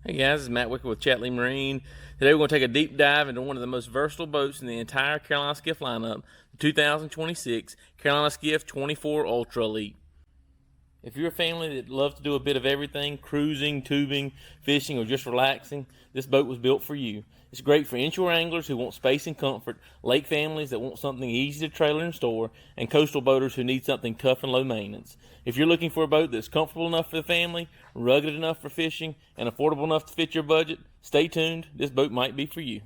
Hey guys, this is Matt Wicker with Chatlee Marine. Today we're going to take a deep dive into one of the most versatile boats in the entire Carolina Skiff lineup, the 2026 Carolina Skiff 24 Ultra Elite. If you're a family that loves to do a bit of everything, cruising, tubing, fishing, or just relaxing, this boat was built for you. It's great for inshore anglers who want space and comfort, lake families that want something easy to trailer and store, and coastal boaters who need something tough and low maintenance. If you're looking for a boat that's comfortable enough for the family, rugged enough for fishing, and affordable enough to fit your budget, stay tuned. This boat might be for you.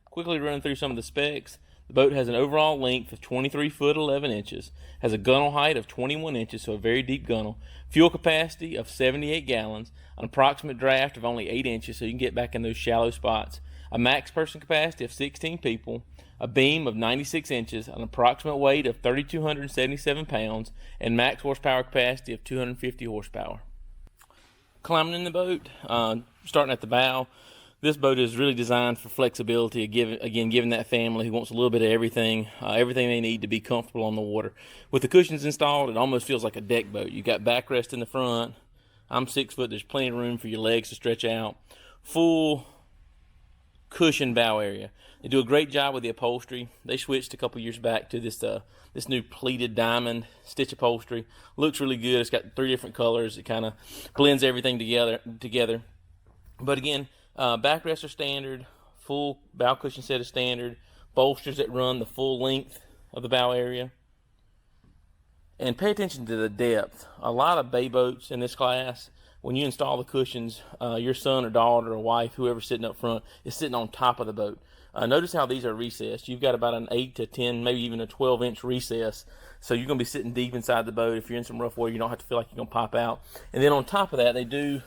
Quickly run through some of the specs. The boat has an overall length of 23 foot 11 inches, has a gunnel height of 21 inches, so a very deep gunnel, fuel capacity of 78 gallons, an approximate draft of only 8 inches, so you can get back in those shallow spots, a max person capacity of 16 people, a beam of 96 inches, an approximate weight of 3,277 pounds, and max horsepower capacity of 250 horsepower. Climbing in the boat, starting at the bow. This boat is really designed for flexibility, giving that family who wants a little bit of everything, everything they need to be comfortable on the water. With the cushions installed, it almost feels like a deck boat. You've got backrest in the front. I'm 6 foot. There's plenty of room for your legs to stretch out. Full cushion bow area. They do a great job with the upholstery. They switched a couple years back to this new pleated diamond stitch upholstery. Looks really good. It's got 3 different colors. It kind of blends everything together. But again, backrests are standard, full bow cushion set is standard, bolsters that run the full length of the bow area. And pay attention to the depth. A lot of bay boats in this class, when you install the cushions, your son or daughter or wife, whoever's sitting up front, is sitting on top of the boat. Notice how these are recessed. You've got about an 8 to 10, maybe even a 12-inch recess. So you're going to be sitting deep inside the boat. If you're in some rough water, you don't have to feel like you're going to pop out. And then on top of that, they do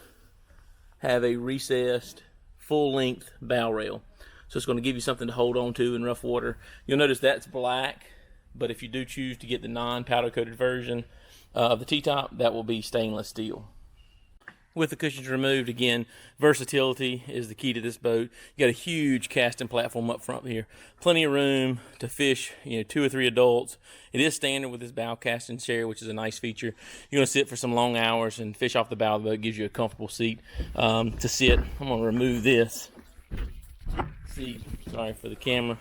have a recessed full-length bow rail, so it's going to give you something to hold on to in rough water. You'll notice that's black, but if you do choose to get the non-powder coated version of the T-top, that will be stainless steel. With the cushions removed, again, versatility is the key to this boat. You got a huge casting platform up front here, plenty of room to fish, 2 or 3 adults. It is standard with this bow casting chair, which is a nice feature. You're going to sit for some long hours and fish off the bow of the boat. It gives you a comfortable seat to sit. I'm going to remove this seat, sorry for the camera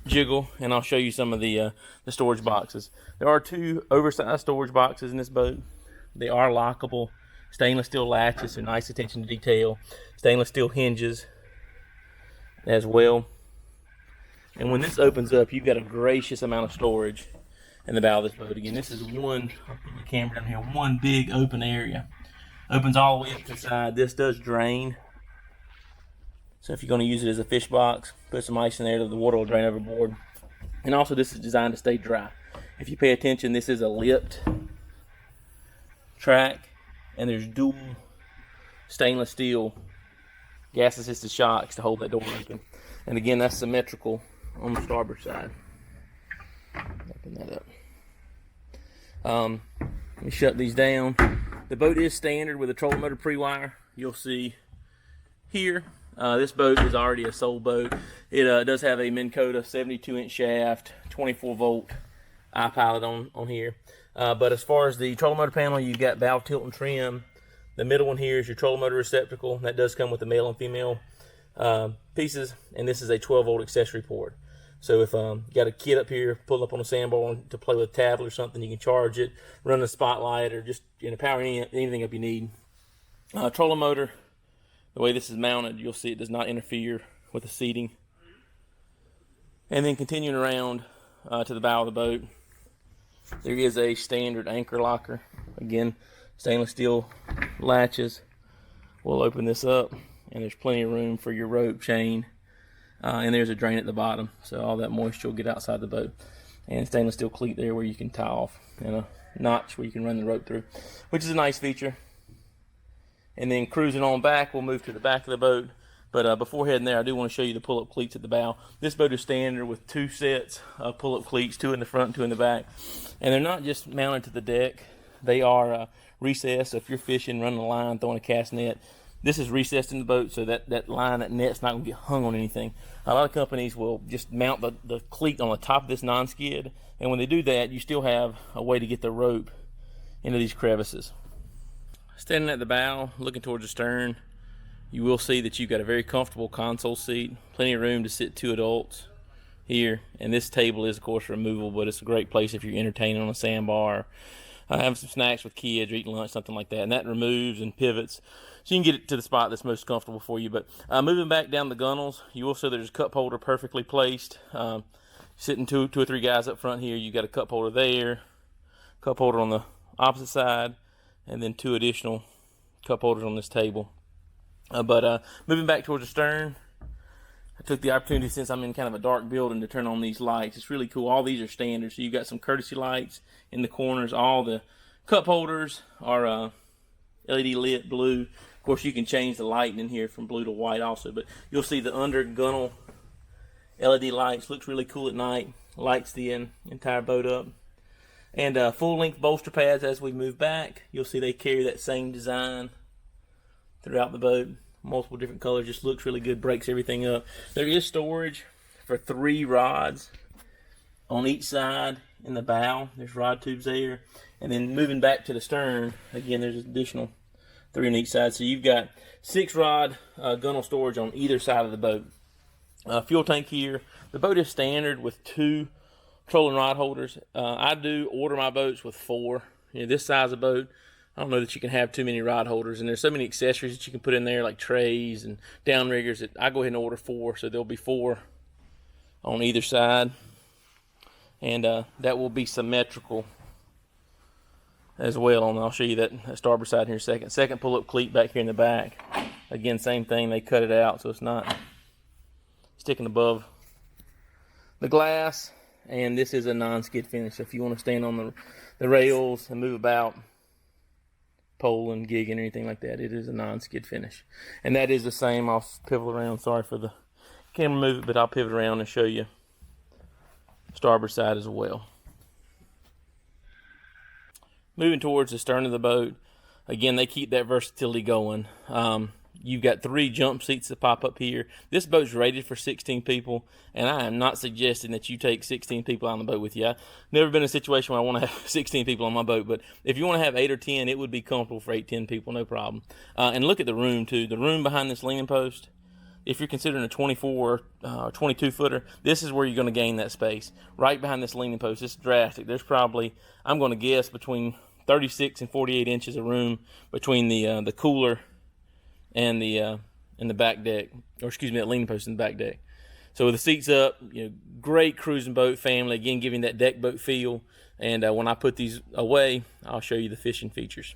jiggle, and I'll show you some of the storage boxes. There are 2 oversized storage boxes in this boat. They are lockable. Stainless steel latches, so nice attention to detail. Stainless steel hinges as well. And when this opens up, you've got a gracious amount of storage in the bow of this boat. Again, this is one, I'll put the camera down here, one big open area. Opens all the way up to the side. This does drain. So if you're going to use it as a fish box, put some ice in there, the water will drain overboard. And also this is designed to stay dry. If you pay attention, this is a lipped track. And there's dual stainless steel gas assisted shocks to hold that door open. And again, that's symmetrical on the starboard side. Open that up. Let me shut these down. The boat is standard with a trolling motor pre-wire. You'll see here. This boat is already a sold boat. It does have a Minn Kota 72-inch shaft, 24-volt iPilot on here. But as far as the trolling motor panel, you've got bow tilt and trim. The middle one here is your trolling motor receptacle. That does come with the male and female pieces. And this is a 12-volt accessory port. So if you got a kid up here, pull up on a sandbar to play with a tablet or something, you can charge it, run a spotlight, or just power anything up you need. Trolling motor, the way this is mounted, you'll see it does not interfere with the seating. And then continuing around to the bow of the boat, there is a standard anchor locker. Again, stainless steel latches. We'll open this up, and there's plenty of room for your rope, chain, and there's a drain at the bottom, so all that moisture will get outside the boat. And stainless steel cleat there where you can tie off, and a notch where you can run the rope through, which is a nice feature. And then cruising on back, we'll move to the back of the boat. But before heading there, I do want to show you the pull-up cleats at the bow. This boat is standard with 2 sets of pull-up cleats, 2 in the front, 2 in the back. And they're not just mounted to the deck. They are recessed, so if you're fishing, running a line, throwing a cast net, this is recessed in the boat so that line, that net's not going to get hung on anything. A lot of companies will just mount the cleat on the top of this non-skid, and when they do that, you still have a way to get the rope into these crevices. Standing at the bow, looking towards the stern, you will see that you've got a very comfortable console seat, plenty of room to sit 2 adults here, and this table is of course removable, but it's a great place if you're entertaining on a sandbar, having some snacks with kids or eating lunch, something like that, and that removes and pivots so you can get it to the spot that's most comfortable for you. But moving back down the gunnels, you will see there's a cup holder perfectly placed. Sitting two or three guys up front here, you got a cup holder there, cup holder on the opposite side, and then 2 additional cup holders on this table. Moving back towards the stern, I took the opportunity, since I'm in kind of a dark building, to turn on these lights. It's really cool. All these are standard, so you've got some courtesy lights in the corners. All the cup holders are LED lit blue. Of course, you can change the lighting in here from blue to white also, but you'll see the under gunnel LED lights. Looks really cool at night. Lights the entire boat up. And full-length bolster pads as we move back. You'll see they carry that same design throughout the boat. Multiple different colors. Just looks really good. Breaks everything up. There is storage for 3 rods on each side in the bow. There's rod tubes there. And then moving back to the stern, again, there's additional 3 on each side. So you've got 6 rod gunnel storage on either side of the boat. Fuel tank here. The boat is standard with 2 trolling rod holders. I do order my boats with 4. This size of boat, I don't know that you can have too many rod holders, and there's so many accessories that you can put in there, like trays and downriggers, that I go ahead and order 4, so there'll be 4 on either side, and that will be symmetrical as well. And I'll show you that starboard side here in a second. Second pull-up cleat back here in the back. Again, same thing. They cut it out so it's not sticking above the glass. And this is a non-skid finish. So if you want to stand on the rails and move about, poling, gigging, anything like that, it is a non-skid finish. And that is the same. I'll pivot around. Sorry for the camera movement, but I'll pivot around and show you starboard side as well. Moving towards the stern of the boat, again, they keep that versatility going. You've got 3 jump seats that pop up here. This boat's rated for 16 people, and I am not suggesting that you take 16 people on the boat with you. I've never been in a situation where I want to have 16 people on my boat, but if you want to have 8 or 10, it would be comfortable for 8, 10 people, no problem. And look at the room, too. The room behind this leaning post, if you're considering a 24 or 22 footer, this is where you're going to gain that space. Right behind this leaning post, it's drastic. There's probably, I'm going to guess, between 36 and 48 inches of room between the cooler and the back deck, or excuse me, that leaning post in the back deck. So with the seats up, great cruising boat family. Again, giving that deck boat feel. And when I put these away, I'll show you the fishing features.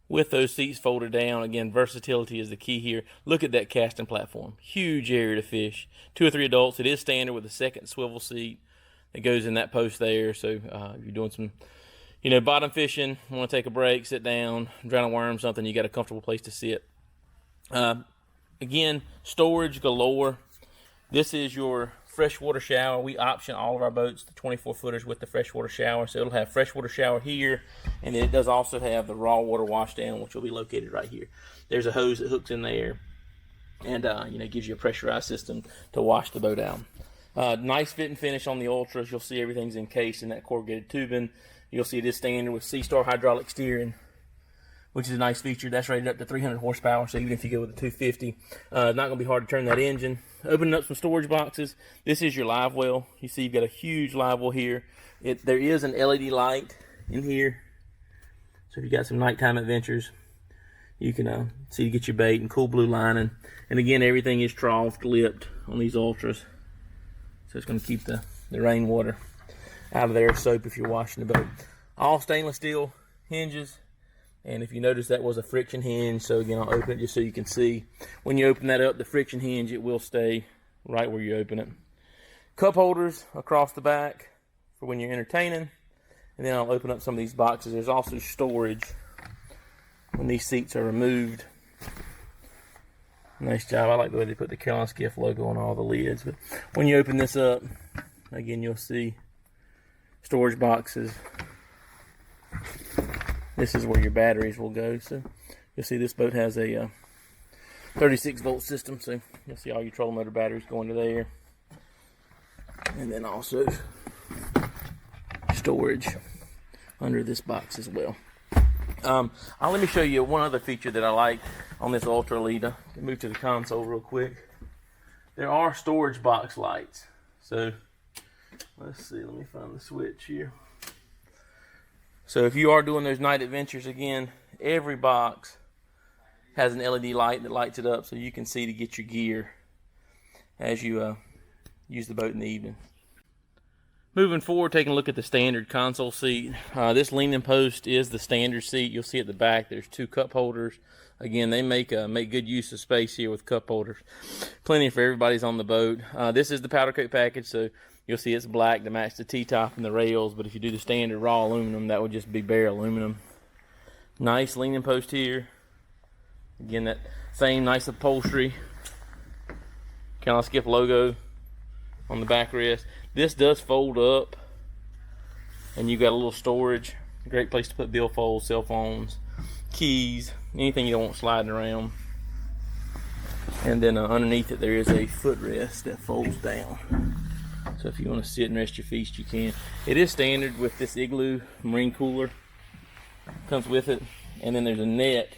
With those seats folded down, again, versatility is the key here. Look at that casting platform. Huge area to fish. 2 or 3 adults. It is standard with a second swivel seat that goes in that post there. So if you're doing some bottom fishing, want to take a break, sit down, drown a worm, something, you got a comfortable place to sit. Again, storage galore. This is your freshwater shower. We option all of our boats, the 24 footers, with the freshwater shower. So it'll have freshwater shower here, and then it does also have the raw water wash down, which will be located right here. There's a hose that hooks in there, and gives you a pressurized system to wash the boat out. Nice fit and finish on the Ultras. You'll see everything's encased in that corrugated tubing. You'll see it is standard with C-Star hydraulic steering, which is a nice feature. That's rated up to 300 horsepower, so even if you go with a 250, it's not going to be hard to turn that engine. Opening up some storage boxes. This is your Livewell. You see you've got a huge Livewell here. There is an LED light in here, so if you got some nighttime adventures, you can see to get your bait, and cool blue lining. And again, everything is troughed, lipped on these Ultras, so it's going to keep the rainwater out of there, soap if you're washing the boat. All stainless steel hinges, and if you notice, that was a friction hinge. So again, I'll open it just so you can see. When you open that up, the friction hinge, it will stay right where you open it. Cup holders across the back for when you're entertaining, and then I'll open up some of these boxes. There's also storage when these seats are removed. Nice job. I like the way they put the Carolina Skiff logo on all the lids. But when you open this up, again, you'll see storage boxes. This is where your batteries will go. So you'll see this boat has a 36 volt system. So you'll see all your trolling motor batteries go into there. And then also storage under this box as well. Let me show you one other feature that I like on this Ultra Elite. Move to the console real quick. There are storage box lights. So let's see, let me find the switch here. So if you are doing those night adventures, again, every box has an LED light that lights it up so you can see to get your gear as you use the boat in the evening. Moving forward, taking a look at the standard console seat. This leaning post is the standard seat. You'll see at the back there's 2 cup holders. Again, they make good use of space here with cup holders. Plenty for everybody's on the boat. This is the powder coat package, so you'll see it's black to match the T-top and the rails, but if you do the standard raw aluminum, that would just be bare aluminum. Nice leaning post here. Again, that same nice upholstery. Carolina Skiff logo on the backrest. This does fold up, and you got a little storage. Great place to put billfolds, cell phones, keys, anything you don't want sliding around. And then underneath it there is a footrest that folds down. So if you want to sit and rest your feet, you can. It is standard with this Igloo marine cooler. Comes with it. And then there's a net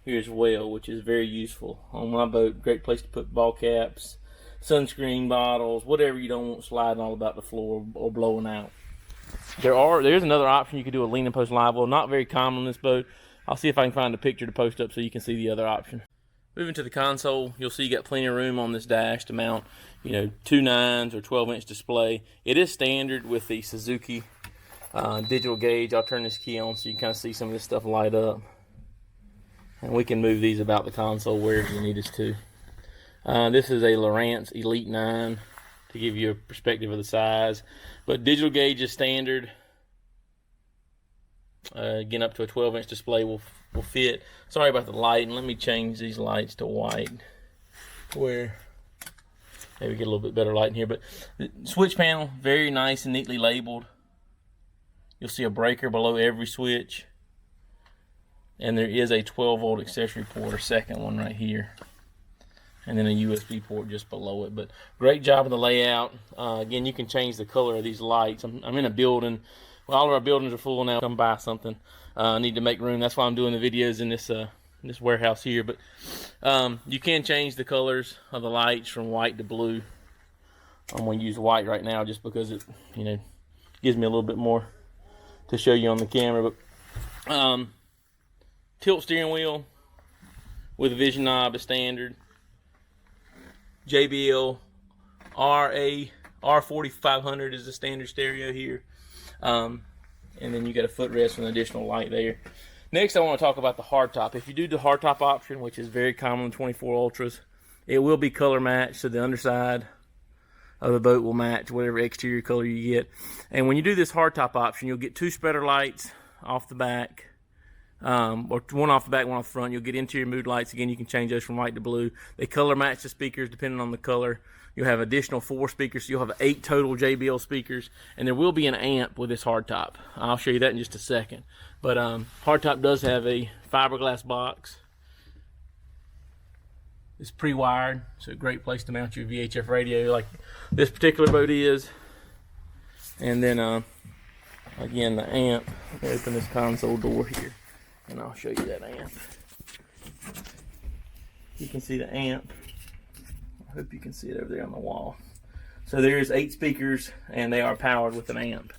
here as well, which is very useful on my boat. Great place to put ball caps, sunscreen bottles, whatever you don't want sliding all about the floor or blowing out. There's another option. You can do a leaning post livewell. Not very common on this boat. I'll see if I can find a picture to post up so you can see the other option. Moving to the console, you'll see you got plenty of room on this dash to mount, 2 9s or 12-inch display. It is standard with the Suzuki digital gauge. I'll turn this key on so you can kind of see some of this stuff light up. And we can move these about the console wherever you need us to. This is a Lowrance Elite 9 to give you a perspective of the size. But digital gauge is standard. Again, up to a 12-inch display will fit. Sorry about the light, and let me change these lights to white. Where maybe get a little bit better light in here. But the switch panel, very nice and neatly labeled. You'll see a breaker below every switch. And there is a 12-volt accessory port, or second one right here. And then a USB port just below it. But great job of the layout. Again, you can change the color of these lights. I'm in a building. Well, all of our buildings are full now. Come buy something. I need to make room. That's why I'm doing the videos in this warehouse here. But you can change the colors of the lights from white to blue. I'm going to use white right now just because it, gives me a little bit more to show you on the camera. But tilt steering wheel with a vision knob is standard. JBL R4500 is the standard stereo here. And then you got a footrest with an additional light there. Next, I want to talk about the hardtop. If you do the hardtop option, which is very common in 24 Ultras, it will be color matched, so the underside of the boat will match whatever exterior color you get. And when you do this hardtop option, you'll get 2 spreader lights off the back, or one off the back, one off the front. You'll get interior mood lights. Again, you can change those from white to blue. They color match the speakers depending on the color. You'll have additional 4 speakers, so you'll have 8 total JBL speakers, and there will be an amp with this hardtop. I'll show you that in just a second. But hardtop does have a fiberglass box. It's pre-wired, so a great place to mount your VHF radio like this particular boat is. And then, again, the amp. Let me open this console door here, and I'll show you that amp. You can see the amp. I hope you can see it over there on the wall. So there's 8 speakers, and they are powered with an amp.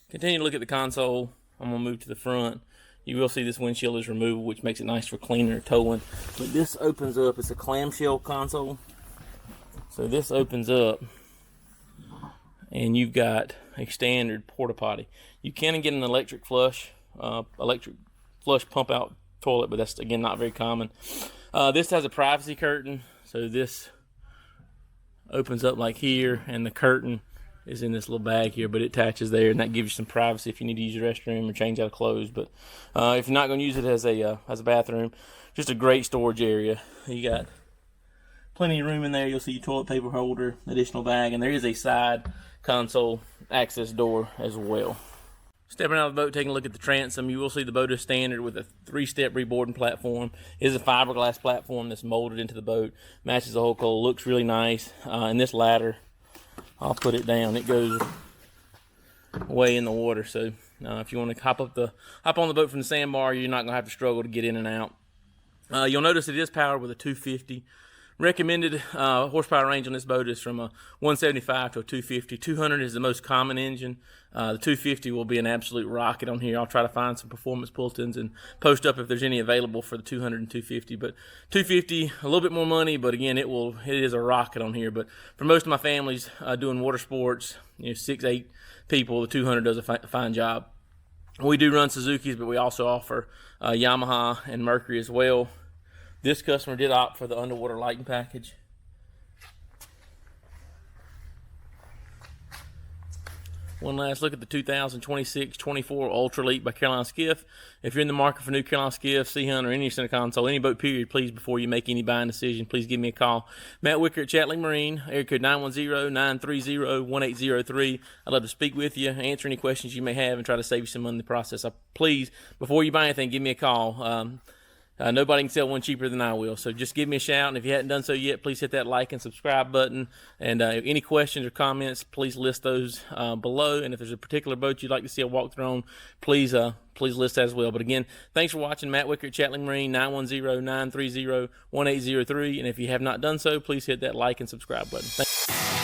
Continue to look at the console. I'm going to move to the front. You will see this windshield is removable, which makes it nice for cleaning or towing. But this opens up. It's a clamshell console. So this opens up, and you've got a standard porta potty. You can get an electric flush pump out toilet, but that's, again, not very common. This has a privacy curtain, so this opens up like here, and the curtain is in this little bag here, but it attaches there, and that gives you some privacy if you need to use your restroom or change out of clothes. But if you're not going to use it as a bathroom, just a great storage area. You got plenty of room in there. You'll see your toilet paper holder, additional bag, and there is a side console access door as well. Stepping out of the boat, taking a look at the transom, you will see the boat is standard with a 3-step reboarding platform. It is a fiberglass platform that's molded into the boat. Matches the whole hull, looks really nice. And this ladder, I'll put it down. It goes way in the water, so if you want to hop on the boat from the sandbar, you're not going to have to struggle to get in and out. You'll notice it is powered with a 250. Recommended horsepower range on this boat is from a 175 to a 250. 200 is the most common engine. The 250 will be an absolute rocket on here. I'll try to find some performance bulletins and post up if there's any available for the 200 and 250. But 250, a little bit more money, but again, it is a rocket on here. But for most of my families doing water sports, 6-8 people, the 200 does a fine job. We do run Suzuki's, but we also offer Yamaha and Mercury as well. This customer did opt for the underwater lighting package. One last look at the 2026-24 Ultra Elite by Carolina Skiff. If you're in the market for new Carolina Skiff, Sea Hunter, any center console, any boat period, please, before you make any buying decision, please give me a call. Matt Wicker at Chatlee Marine, area code 910-930-1803. I'd love to speak with you, answer any questions you may have, and try to save you some money in the process. Please, before you buy anything, give me a call. Nobody can sell one cheaper than I will, so just give me a shout, and if you hadn't done so yet, please hit that like and subscribe button, and any questions or comments, please list those below, and if there's a particular boat you'd like to see a walkthrough on, please list that as well. But again, thanks for watching. Matt Wicker at Chatlee Marine, 910-930-1803, and if you have not done so, please hit that like and subscribe button. Thanks.